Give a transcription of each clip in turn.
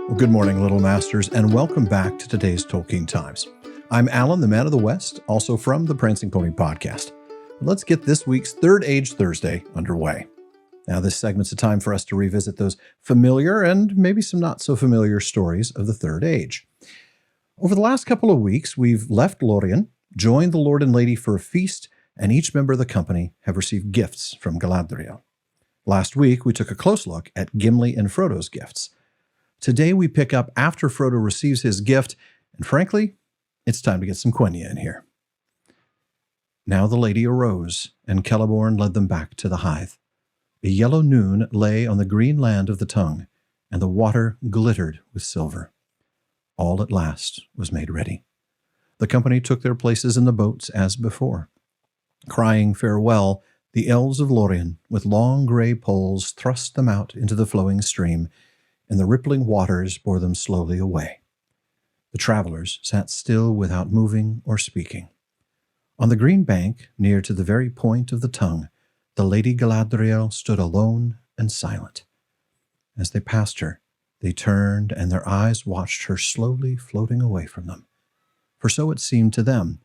Well, good morning, Little Masters, and welcome back to today's Tolkien Times. I'm Alan, the Man of the West, also from the Prancing Pony podcast. Let's get this week's Third Age Thursday underway. Now, this segment's a time for us to revisit those familiar and maybe some not so familiar stories of the Third Age. Over the last couple of weeks, we've left Lórien, joined the Lord and Lady for a feast, and each member of the company have received gifts from Galadriel. Last week, we took a close look at Gimli and Frodo's gifts. Today, we pick up after Frodo receives his gift, and frankly, it's time to get some Quenya in here. Now the lady arose, and Celeborn led them back to the Hithe. A yellow noon lay on the green land of the Tongue, and the water glittered with silver. All at last was made ready. The company took their places in the boats as before. Crying farewell, the elves of Lórien, with long gray poles, thrust them out into the flowing stream, and the rippling waters bore them slowly away. The travelers sat still without moving or speaking. On the green bank, near to the very point of the Tongue, the Lady Galadriel stood alone and silent. As they passed her, they turned, and their eyes watched her slowly floating away from them. For so it seemed to them,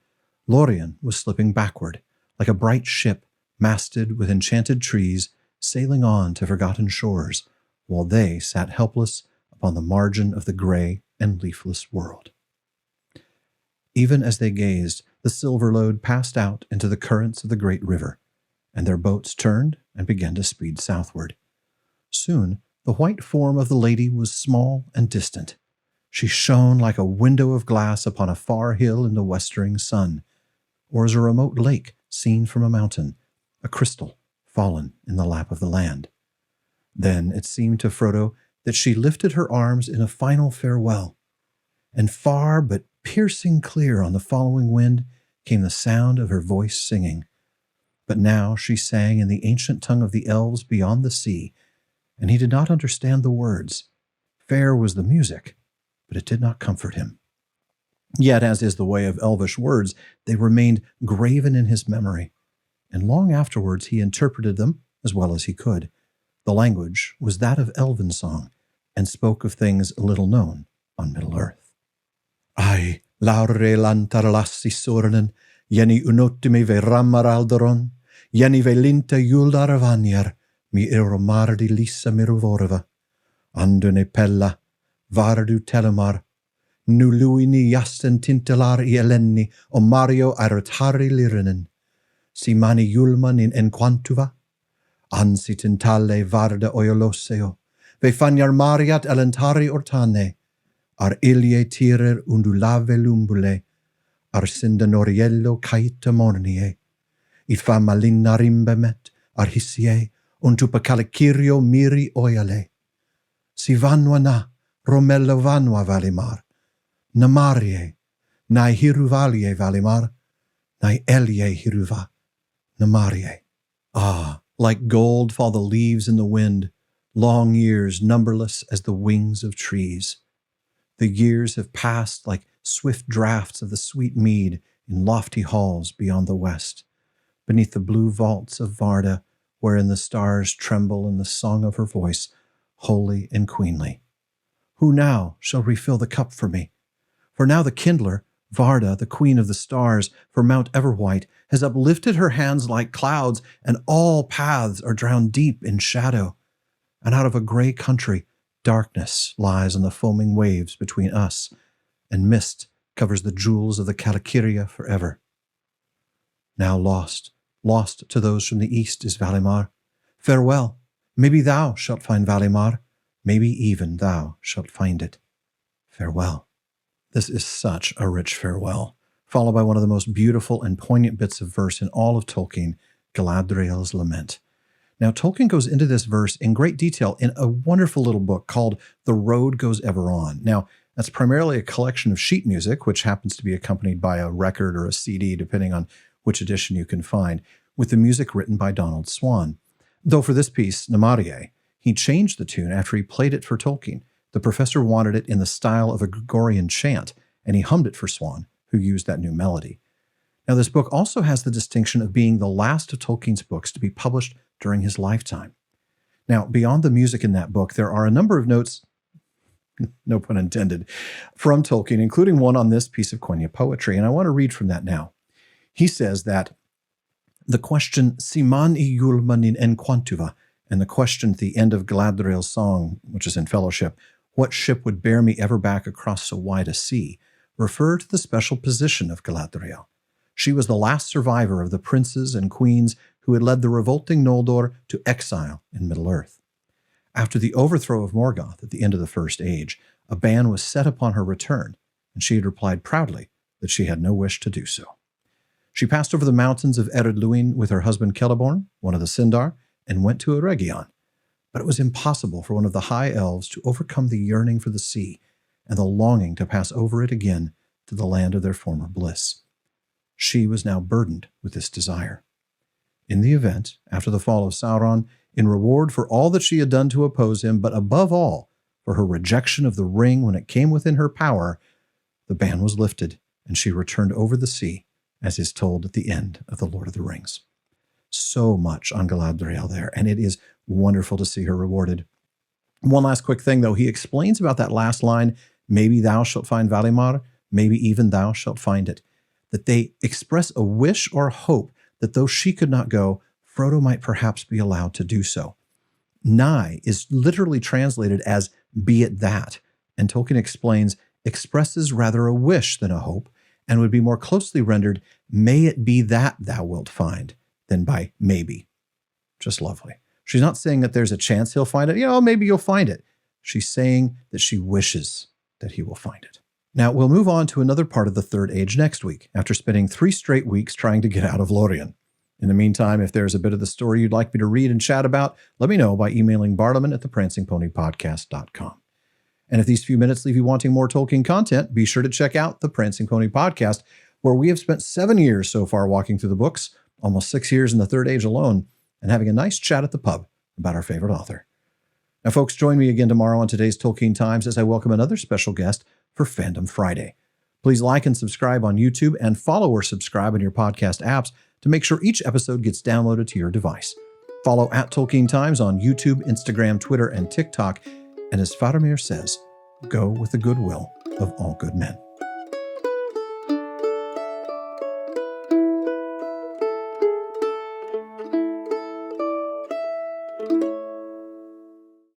Lórien was slipping backward, like a bright ship masted with enchanted trees, sailing on to forgotten shores, while they sat helpless upon the margin of the gray and leafless world. Even as they gazed, the silver load passed out into the currents of the great river, and their boats turned and began to speed southward. Soon, the white form of the lady was small and distant. She shone like a window of glass upon a far hill in the westering sun, or as a remote lake seen from a mountain, a crystal fallen in the lap of the land. Then it seemed to Frodo that she lifted her arms in a final farewell, and far but piercing clear on the following wind came the sound of her voice singing. But now she sang in the ancient tongue of the elves beyond the sea, and he did not understand the words. Fair was the music, but it did not comfort him. Yet, as is the way of elvish words, they remained graven in his memory, and long afterwards he interpreted them as well as he could. The language was that of elven song, and spoke of things little known on Middle-earth. Ai, laure lantarlassi sornen, jeni unottimi ve rammar alderon, jeni ve linta juldar vanjar, mi iromardi lissa miruvorva. Andune pella, vardu telemar, nu luini jasten tintelar I elenni, o Mario arotari lirinen. Si mani julman in enquantuva, ansi tintale varda oioloseo, ve fagnar mariat elentari ortane, ar ilie tirer undulave lumbule, ar sindanoriello caita mornie, it fa malinna rimbemet, ar hisie, untupa calikirio miri oiale. Si vanwa na, romello vanwa valimar, Namarië, nai hiruvalie valimar, nai elie hiruva, Namarië. Ah, like gold fall the leaves in the wind, long years numberless as the wings of trees. The years have passed like swift draughts of the sweet mead in lofty halls beyond the west, beneath the blue vaults of Varda, wherein the stars tremble in the song of her voice, holy and queenly. Who now shall refill the cup for me? For now the kindler, Varda, the queen of the stars, for Mount Everwhite, has uplifted her hands like clouds, and all paths are drowned deep in shadow. And out of a gray country, darkness lies on the foaming waves between us, and mist covers the jewels of the Calikiria forever. Now lost to those from the east is Valimar. Farewell. Maybe thou shalt find Valimar. Maybe even thou shalt find it. Farewell. This is such a rich farewell, followed by one of the most beautiful and poignant bits of verse in all of Tolkien, Galadriel's Lament. Now, Tolkien goes into this verse in great detail in a wonderful little book called The Road Goes Ever On. Now, that's primarily a collection of sheet music, which happens to be accompanied by a record or a CD, depending on which edition you can find, with the music written by Donald Swann. Though for this piece, Namarië, he changed the tune after he played it for Tolkien. The professor wanted it in the style of a Gregorian chant, and he hummed it for Swann, who used that new melody. Now, this book also has the distinction of being the last of Tolkien's books to be published during his lifetime. Now, beyond the music in that book, there are a number of notes no pun intended, from Tolkien, including one on this piece of Quenya poetry. And I want to read from that now. He says that the question, Siman I Yulmanin en Quantuva, and the question at the end of Galadriel's song, which is in Fellowship, what ship would bear me ever back across so wide a sea, refer to the special position of Galadriel. She was the last survivor of the princes and queens who had led the revolting Noldor to exile in Middle-earth. After the overthrow of Morgoth at the end of the First Age, a ban was set upon her return, and she had replied proudly that she had no wish to do so. She passed over the mountains of Ered Luin with her husband Celeborn, one of the Sindar, and went to Eregion. But it was impossible for one of the high elves to overcome the yearning for the sea and the longing to pass over it again to the land of their former bliss. She was now burdened with this desire. In the event, after the fall of Sauron, in reward for all that she had done to oppose him, but above all, for her rejection of the ring when it came within her power, the ban was lifted, and she returned over the sea, as is told at the end of The Lord of the Rings. So much on Galadriel there, and it is wonderful to see her rewarded. One last quick thing, though. He explains about that last line, maybe thou shalt find Valimar, maybe even thou shalt find it, that they express a wish or hope that though she could not go, Frodo might perhaps be allowed to do so. Nigh is literally translated as be it that, and Tolkien expresses rather a wish than a hope, and would be more closely rendered, may it be that thou wilt find, than by maybe. Just lovely. She's not saying that there's a chance he'll find it. Maybe you'll find it. She's saying that she wishes that he will find it. Now, we'll move on to another part of the Third Age next week, after spending 3 straight weeks trying to get out of Lórien. In the meantime, if there's a bit of the story you'd like me to read and chat about, let me know by emailing bartleman@theprancingponypodcast.com. And if these few minutes leave you wanting more Tolkien content, be sure to check out the Prancing Pony Podcast, where we have spent 7 years so far walking through the books, almost 6 years in the Third Age alone, and having a nice chat at the pub about our favorite author. Now, folks, join me again tomorrow on today's Tolkien Times as I welcome another special guest for Fandom Friday. Please like and subscribe on YouTube and follow or subscribe on your podcast apps to make sure each episode gets downloaded to your device. Follow @Tolkien Times on YouTube, Instagram, Twitter, and TikTok. And as Faramir says, go with the goodwill of all good men.